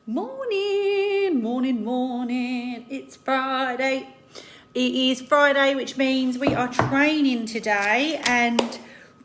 Morning. It's Friday. It is Friday, which means we are training today, and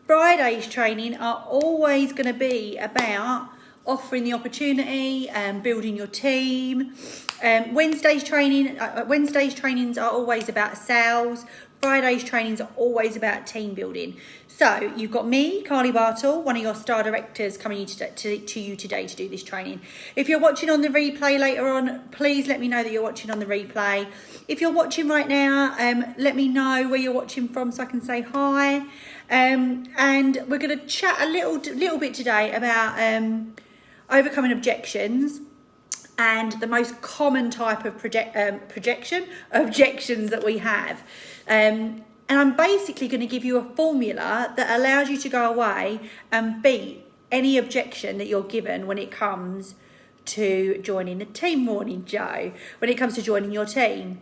Friday's training are always going to be about offering the opportunity and building your team. Wednesday's trainings are always about sales. Friday's trainings are always about team building. So you've got me, Carly Bartle, one of your star directors, coming to you today to do this training. If you're watching on the replay later on, please let me know that you're watching on the replay. If you're watching right now, let me know where you're watching from so I can say hi. And we're going to chat a little bit today about overcoming objections and the most common type of objections that we have. And I'm basically going to give you a formula that allows you to go away and beat any objection that you're given when it comes to joining the team. Morning, Joe. When it comes to joining your team.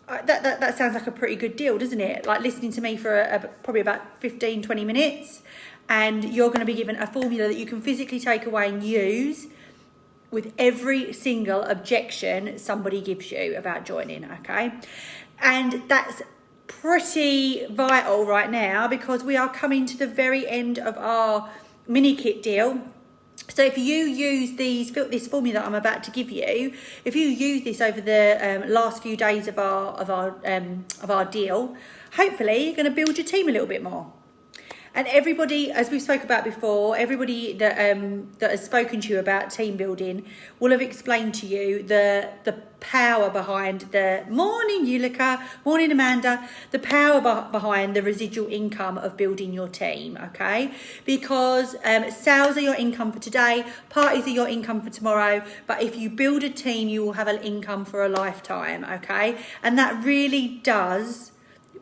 That sounds like a pretty good deal, doesn't it? Like listening to me for probably about 15-20 minutes, and you're going to be given a formula that you can physically take away and use with every single objection somebody gives you about joining, okay? And that's pretty vital right now because we are coming to the very end of our mini kit deal. So if you use this formula that I'm about to give you, if you use this over the last few days of our deal, hopefully you're going to build your team a little bit more. And everybody, as we spoke about before, everybody that has spoken to you about team building will have explained to you the power behind the morning Ulika, morning Amanda, the power behind the residual income of building your team, okay? Because sales are your income for today, parties are your income for tomorrow, but if you build a team, you will have an income for a lifetime, okay? And that really does.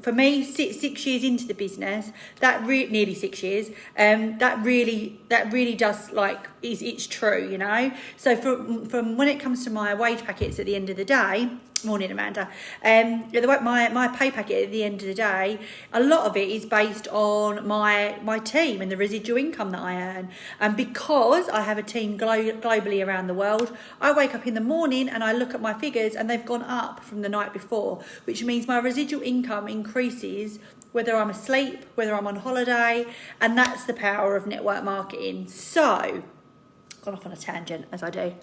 For me, six years into the business, nearly 6 years, that really does, like, it's true, you know. So from when it comes to my wage packets at the end of the day, morning Amanda, my pay packet at the end of the day, a lot of it is based on my team and the residual income that I earn. And because I have a team globally around the world, I wake up in the morning and I look at my figures and they've gone up from the night before, which means my residual income increases whether I'm asleep, whether I'm on holiday, and that's the power of network marketing. So, gone off on a tangent as I do.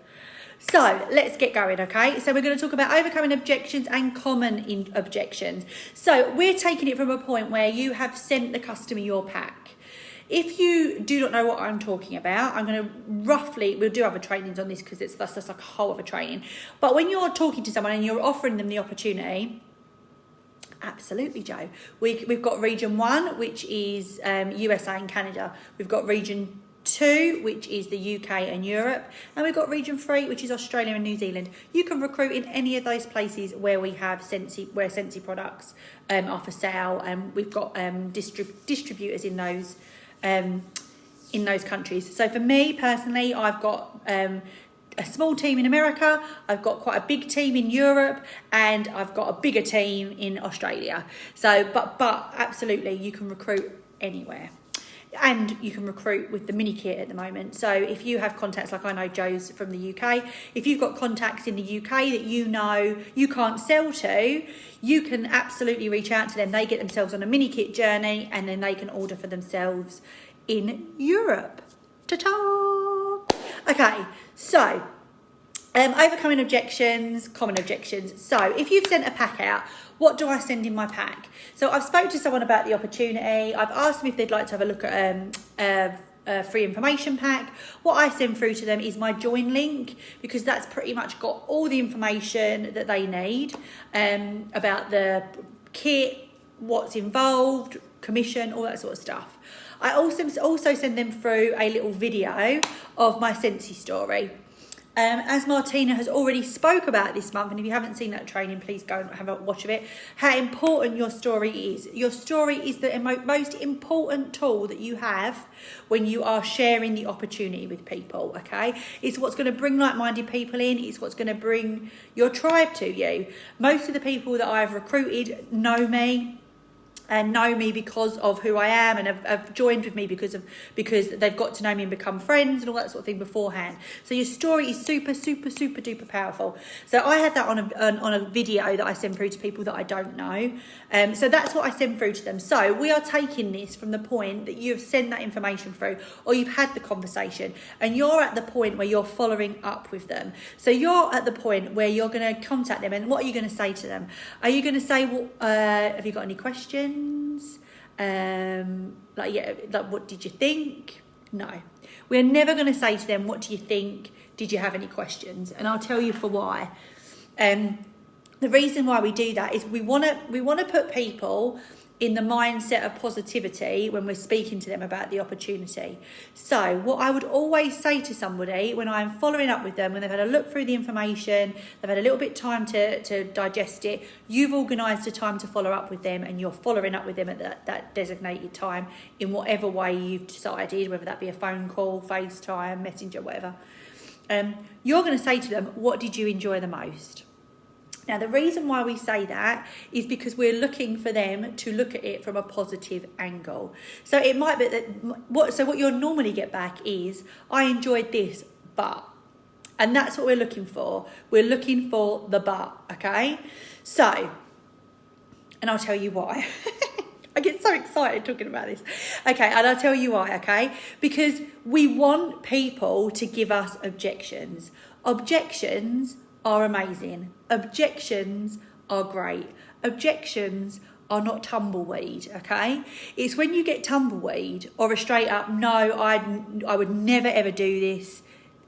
So let's get going, okay? So we're going to talk about overcoming objections and common objections. So we're taking it from a point where you have sent the customer your pack. If you do not know what I'm talking about, I'm going to we'll do other trainings on this because that's like a whole other training. But when you're talking to someone and you're offering them the opportunity, absolutely, Joe. We've got region 1, which is USA and Canada. We've got region 2, which is the UK and Europe, and we've got region 3, which is Australia and New Zealand. You can recruit in any of those places where we have Scentsy products are for sale, and we've got distributors in those countries. So for me personally, I've got a small team in America, I've got quite a big team in Europe, and I've got a bigger team in Australia. So but absolutely, you can recruit anywhere. And you can recruit with the mini kit at the moment. So if you have contacts, like I know Joe's from the UK, if you've got contacts in the UK that you know you can't sell to, you can absolutely reach out to them. They get themselves on a mini kit journey and then they can order for themselves in Europe. Ta-ta! Okay, so overcoming objections, common objections. So if you've sent a pack out, what do I send in my pack? So I've spoke to someone about the opportunity. I've asked them if they'd like to have a look at a free information pack. What I send through to them is my join link, because that's pretty much got all the information that they need about the kit, what's involved, commission, all that sort of stuff. I also send them through a little video of my Scentsy story. As Martina has already spoke about this month, and if you haven't seen that training, please go and have a watch of it, how important your story is. Your story is the most important tool that you have when you are sharing the opportunity with people, okay? It's what's going to bring like-minded people in. It's what's going to bring your tribe to you. Most of the people that I've recruited know me. know me because of who I am and have joined with me because they've got to know me and become friends and all that sort of thing beforehand. So your story is super, super, super duper powerful. So I had that on a video that I send through to people that I don't know. So that's what I send through to them. So we are taking this from the point that you've sent that information through, or you've had the conversation, and you're at the point where you're following up with them. So you're at the point where you're going to contact them, and what are you going to say to them? Are you going to say, well, have you got any questions? Like what did you think? No, we're never going to say to them, what do you think? Did you have any questions? And I'll tell you for why. The reason why we do that is we want to put people in the mindset of positivity when we're speaking to them about the opportunity. So what I would always say to somebody when I'm following up with them, when they've had a look through the information, they've had a little bit of time to digest it, you've organised a time to follow up with them, and you're following up with them at that designated time in whatever way you've decided, whether that be a phone call, FaceTime, Messenger, whatever. You're going to say to them, what did you enjoy the most? Now, the reason why we say that is because we're looking for them to look at it from a positive angle. So it might be that what you'll normally get back is, I enjoyed this, but. And that's what we're looking for. We're looking for the but, okay? So, and I'll tell you why. I get so excited talking about this. Okay, and I'll tell you why, okay? Because we want people to give us objections. Objections are amazing. Objections are great. Objections are not tumbleweed, okay? It's when you get tumbleweed or a straight up, no, I would never ever do this.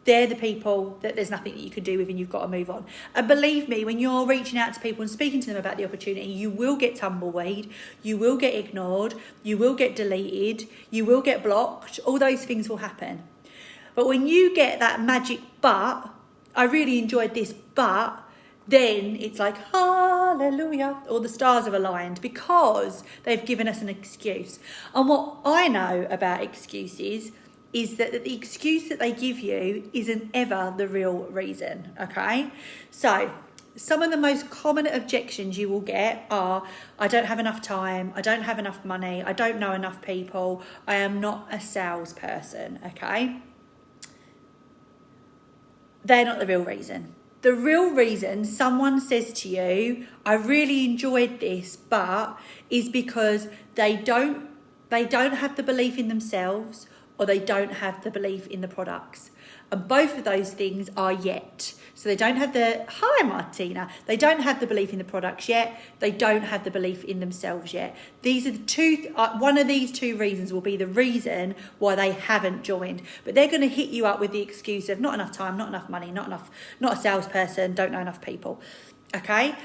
They're the people that there's nothing that you can do with, and you've got to move on. And believe me, when you're reaching out to people and speaking to them about the opportunity, you will get tumbleweed, you will get ignored, you will get deleted, you will get blocked. All those things will happen. But when you get that magic but, I really enjoyed this, but then it's like, hallelujah, all the stars have aligned because they've given us an excuse. And what I know about excuses is that the excuse that they give you isn't ever the real reason, okay? So some of the most common objections you will get are, I don't have enough time, I don't have enough money, I don't know enough people, I am not a salesperson, okay? They're not the real reason. The real reason someone says to you, I really enjoyed this, but, is because they don't have the belief in themselves, or they don't have the belief in the products. And both of those things are yet. So they don't have hi Martina, they don't have the belief in the products yet, they don't have the belief in themselves yet. These are the two, one of these two reasons will be the reason why they haven't joined. But they're going to hit you up with the excuse of not enough time, not enough money, not a salesperson, don't know enough people. Okay?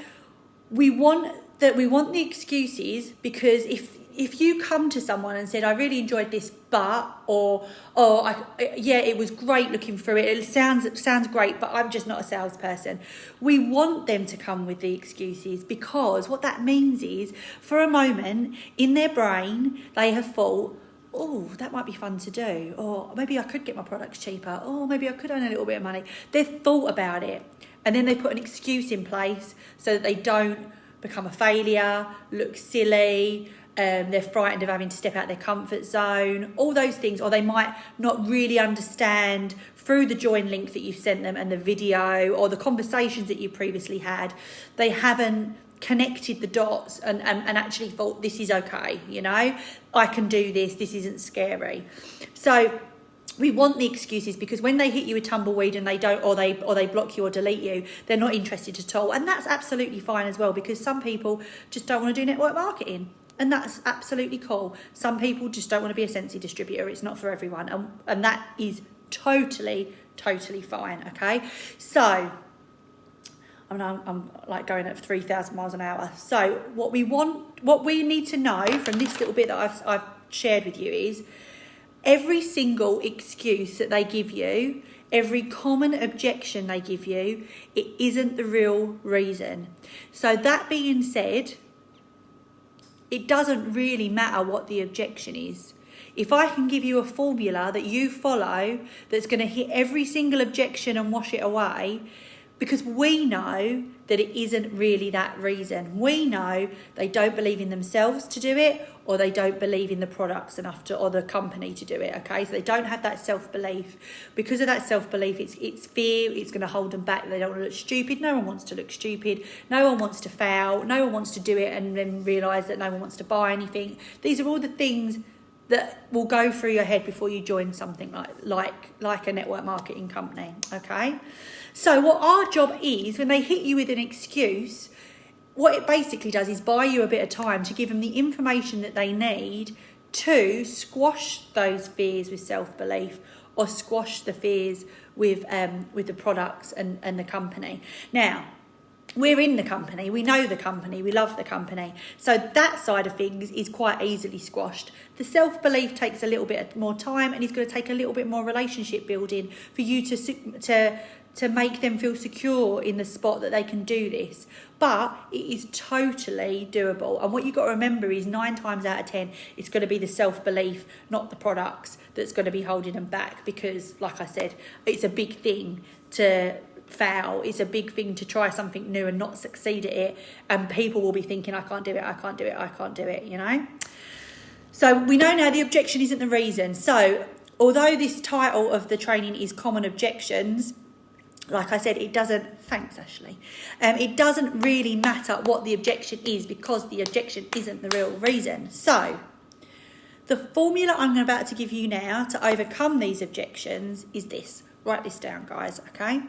We want the excuses, because if you come to someone and said, I really enjoyed this, but, it was great looking through it. It sounds great, but I'm just not a salesperson. We want them to come with the excuses, because what that means is, for a moment in their brain, they have thought, oh, that might be fun to do. Or maybe I could get my products cheaper. Or maybe I could earn a little bit of money. They've thought about it. And then they put an excuse in place so that they don't become a failure, look silly, they're frightened of having to step out their comfort zone, all those things. Or they might not really understand through the join link that you've sent them and the video or the conversations that you previously had. They haven't connected the dots and actually thought, this is okay, I can do this isn't scary. So we want the excuses, because when they hit you with tumbleweed and they don't, or they block you or delete you, they're not interested at all. And that's absolutely fine as well, because some people just don't want to do network marketing. And that's absolutely cool. Some people just don't want to be a Scentsy distributor. It's not for everyone. And that is totally, totally fine, okay? So, I'm like going at 3,000 miles an hour. So what we need to know from this little bit that I've shared with you is, every single excuse that they give you, every common objection they give you, it isn't the real reason. So that being said, it doesn't really matter what the objection is. If I can give you a formula that you follow that's going to hit every single objection and wash it away, because we know that it isn't really that reason. We know they don't believe in themselves to do it, or they don't believe in the products enough to, or the company to do it, okay? So they don't have that self-belief. Because of that self-belief, it's fear, it's going to hold them back. They don't want to look stupid. No one wants to look stupid. No one wants to fail. No one wants to do it and then realise that no one wants to buy anything. These are all the things that will go through your head before you join something like a network marketing company, okay? So what our job is, when they hit you with an excuse, what it basically does is buy you a bit of time to give them the information that they need to squash those fears with self-belief, or squash the fears with the products and the company. Now, we're in the company, we know the company, we love the company. So that side of things is quite easily squashed. The self-belief takes a little bit more time, and it's going to take a little bit more relationship building for you to make them feel secure in the spot that they can do this. But it is totally doable. And what you've got to remember is 9 times out of 10, it's going to be the self-belief, not the products, that's going to be holding them back. Because, like I said, it's a big thing to fail. It's a big thing to try something new and not succeed at it. And people will be thinking, I can't do it, I can't do it, I can't do it, you know? So we know now the objection isn't the reason. So although this title of the training is Common Objections, like I said, it doesn't, thanks Ashley, it doesn't really matter what the objection is, because the objection isn't the real reason. So the formula I'm about to give you now to overcome these objections is this. Write this down, guys, okay?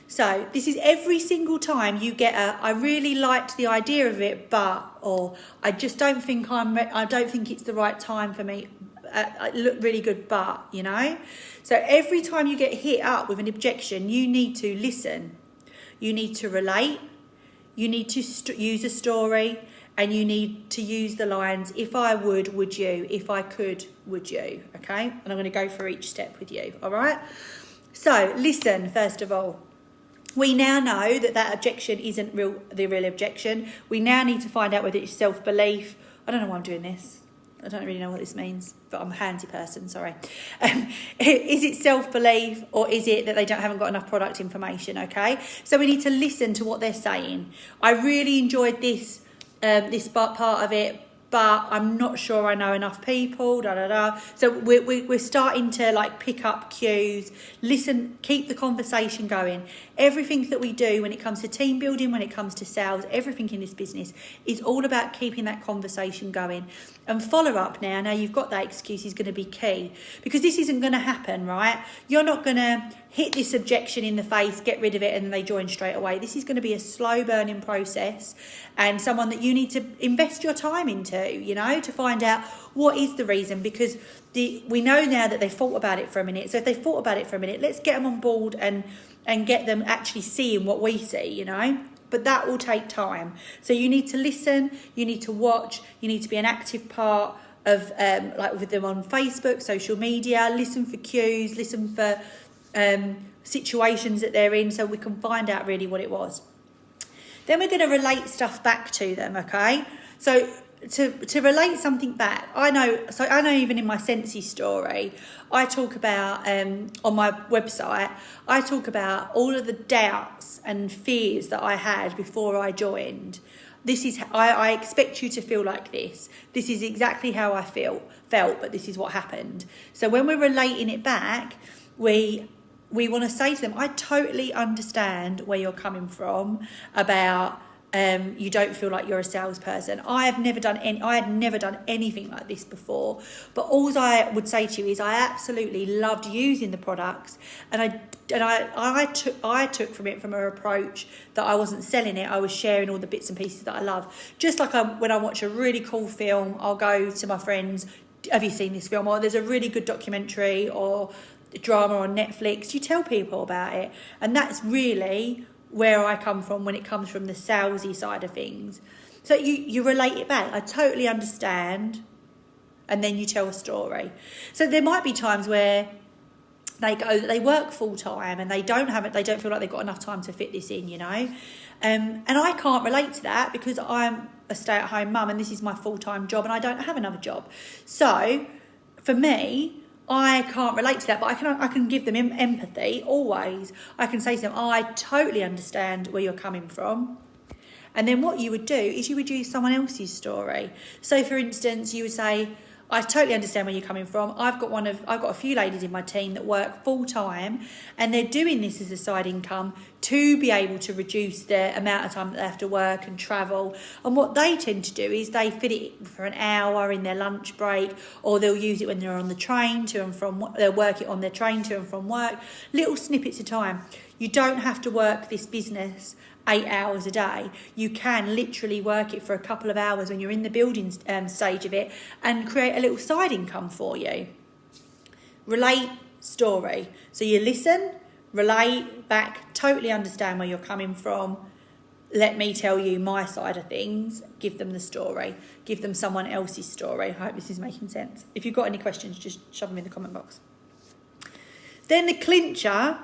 So this is every single time you get I really liked the idea of it, but, or I just don't think I don't think it's the right time for me. It looked really good, but, you know? So every time you get hit up with an objection, you need to listen. You need to relate. You need to use a story, and you need to use the lines, if I would you? If I could, would you? Okay? And I'm going to go through each step with you, all right? So listen, first of all. We now know that objection isn't the real objection. We now need to find out whether it's self-belief. I don't know why I'm doing this. I don't really know what this means, but I'm a handsy person, sorry. Is it self-belief, or is it that they haven't got enough product information, okay? So we need to listen to what they're saying. I really enjoyed this part of it, but I'm not sure I know enough people, So we're starting to like pick up cues, listen, keep the conversation going. Everything that we do when it comes to team building, when it comes to sales, everything in this business is all about keeping that conversation going. And follow up now you've got that excuse, is going to be key, because this isn't going to happen, right? You're not going to hit this objection in the face, get rid of it, and they join straight away. This is going to be a slow burning process, and someone that you need to invest your time into, you know, to find out what is the reason, because we know now that they thought about it for a minute. So if they thought about it for a minute, let's get them on board and get them actually seeing what we see, you know. But that will take time. So you need to listen, you need to watch, you need to be an active part of like with them on Facebook, social media, listen for cues, listen for situations that they're in, so we can find out really what it was. Then we're going to relate stuff back to them, okay? So to relate something back, I know even in my Scentsy story, I talk about, on my website, I talk about all of the doubts and fears that I had before I joined. This is, I expect you to feel like this. This is exactly how I felt, but this is what happened. So when we're relating it back, we want to say to them, I totally understand where you're coming from about you don't feel like you're a salesperson. I had never done anything like this before. But all I would say to you is I absolutely loved using the products, and I took from it from an approach that I wasn't selling it. I was sharing all the bits and pieces that I love. Just like when I watch a really cool film, I'll go to my friends, have you seen this film? Or there's a really good documentary or drama on Netflix. You tell people about it. And that's really where I come from when it comes from the salesy side of things. So you relate it back. I totally understand. And then you tell a story. So there might be times where they work full time and they don't feel like they've got enough time to fit this in, you know. And I can't relate to that because I'm a stay-at-home mum and this is my full-time job and I don't have another job. So for me, I can't relate to that, but I can give them empathy always. I can say to them, I totally understand where you're coming from. And then what you would do is you would use someone else's story. So for instance, you would say, I totally understand where you're coming from. I've got a few ladies in my team that work full time, and they're doing this as a side income to be able to reduce the amount of time that they have to work and travel. And what they tend to do is they fit it for an hour in their lunch break, or they'll use it when they're on the train to and from. They'll work it on their train to and from work. Little snippets of time. You don't have to work this business 8 hours a day. You can literally work it for a couple of hours when you're in the building stage of it and create a little side income for you. Relate, story. So you listen, relate back, totally understand where you're coming from. Let me tell you my side of things. Give them the story. Give them someone else's story. I hope this is making sense. If you've got any questions, just shove them in the comment box. Then the clincher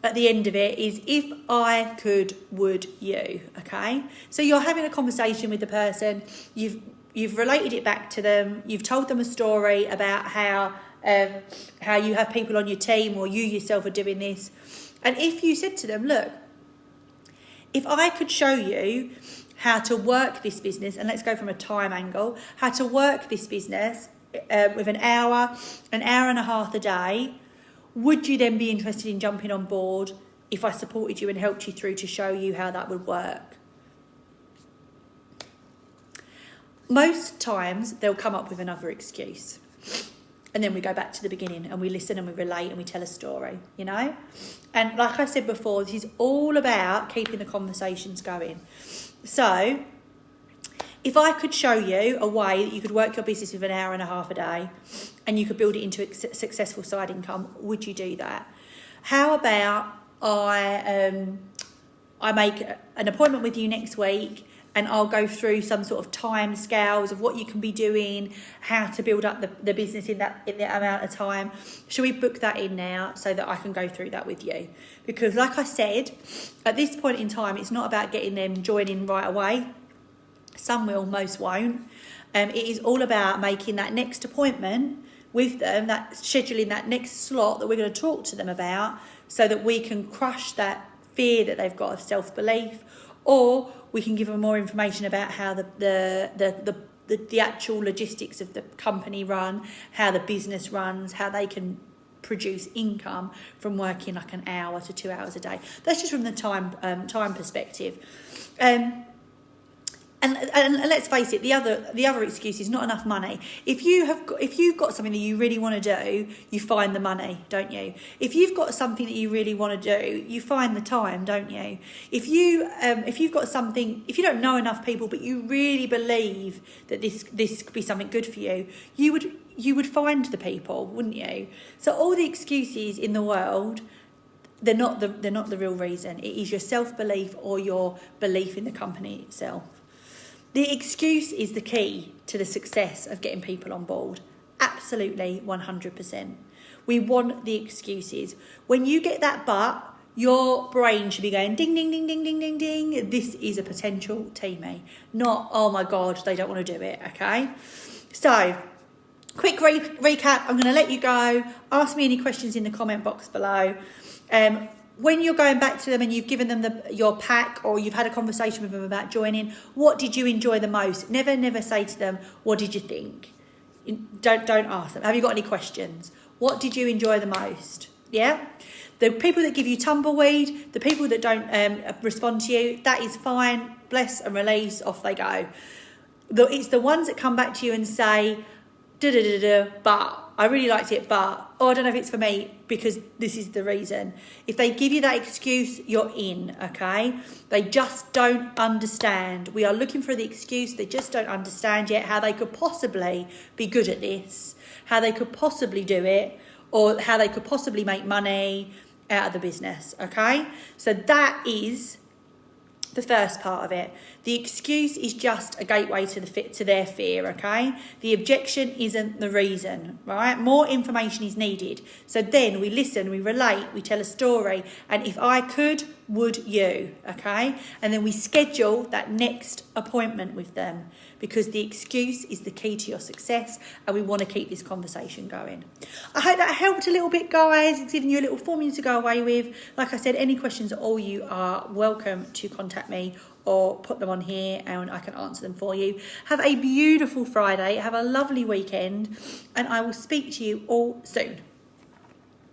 at the end of it is, if I could, would you? Okay, so you're having a conversation with the person, you've related it back to them, you've told them a story about how you have people on your team, or you yourself are doing this. And if you said to them, look, if I could show you how to work this business, and let's go from a time angle, how to work this business with an hour and a half a day, would you then be interested in jumping on board if I supported you and helped you through to show you how that would work? Most times they'll come up with another excuse. And then we go back to the beginning and we listen and we relate and we tell a story, you know? And like I said before, this is all about keeping the conversations going. So if I could show you a way that you could work your business with an hour and a half a day and you could build it into a successful side income, would you do that? How about I make an appointment with you next week and I'll go through some sort of time scales of what you can be doing, how to build up the business in that amount of time. Shall we book that in now so that I can go through that with you? Because like I said, at this point in time, it's not about getting them joining right away. Some will, most won't. It is all about making that next appointment with them, that scheduling that next slot that we're going to talk to them about, so that we can crush that fear that they've got of self-belief, or we can give them more information about how the actual logistics of the company run, how the business runs, how they can produce income from working like an hour to 2 hours a day. That's just from the time perspective. And let's face it, the other excuse is not enough money. If you've got something that you really want to do, you find the money, don't you? If you've got something that you really want to do, you find the time, don't you? If you've got something, if you don't know enough people, but you really believe that this could be something good for you, you would find the people, wouldn't you? So all the excuses in the world, they're not the real reason. It is your self-belief or your belief in the company itself. The excuse is the key to the success of getting people on board. Absolutely, 100%. We want the excuses. When you get that but, your brain should be going ding, ding, ding, ding, ding, ding, ding. This is a potential teammate. Not, oh my God, they don't want to do it, okay? So, quick recap. I'm going to let you go. Ask me any questions in the comment box below. When you're going back to them and you've given them your pack, or you've had a conversation with them about joining, what did you enjoy the most? Never say to them, what did you think? Don't ask them. Have you got any questions? What did you enjoy the most? Yeah? The people that give you tumbleweed, the people that don't respond to you, that is fine. Bless and release, off they go. It's the ones that come back to you and say, but I really liked it, but I don't know if it's for me because this is the reason. If they give you that excuse, you're in, okay? They just don't understand. We are looking for the excuse. They just don't understand yet how they could possibly be good at this, how they could possibly do it, or how they could possibly make money out of the business, okay? So that is the first part of it. The excuse is just a gateway to their fear, okay? The objection isn't the reason, right? More information is needed. So then we listen, we relate, we tell a story, and if I could, would you? Okay, and then we schedule that next appointment with them, because the excuse is the key to your success, and we want to keep this conversation going. I hope that helped a little bit, guys. It's given you a little formula to go away with. Like I said, any questions at all, you are welcome to contact me or put them on here and I can answer them for you. Have a beautiful Friday. Have a lovely weekend, and I will speak to you all soon.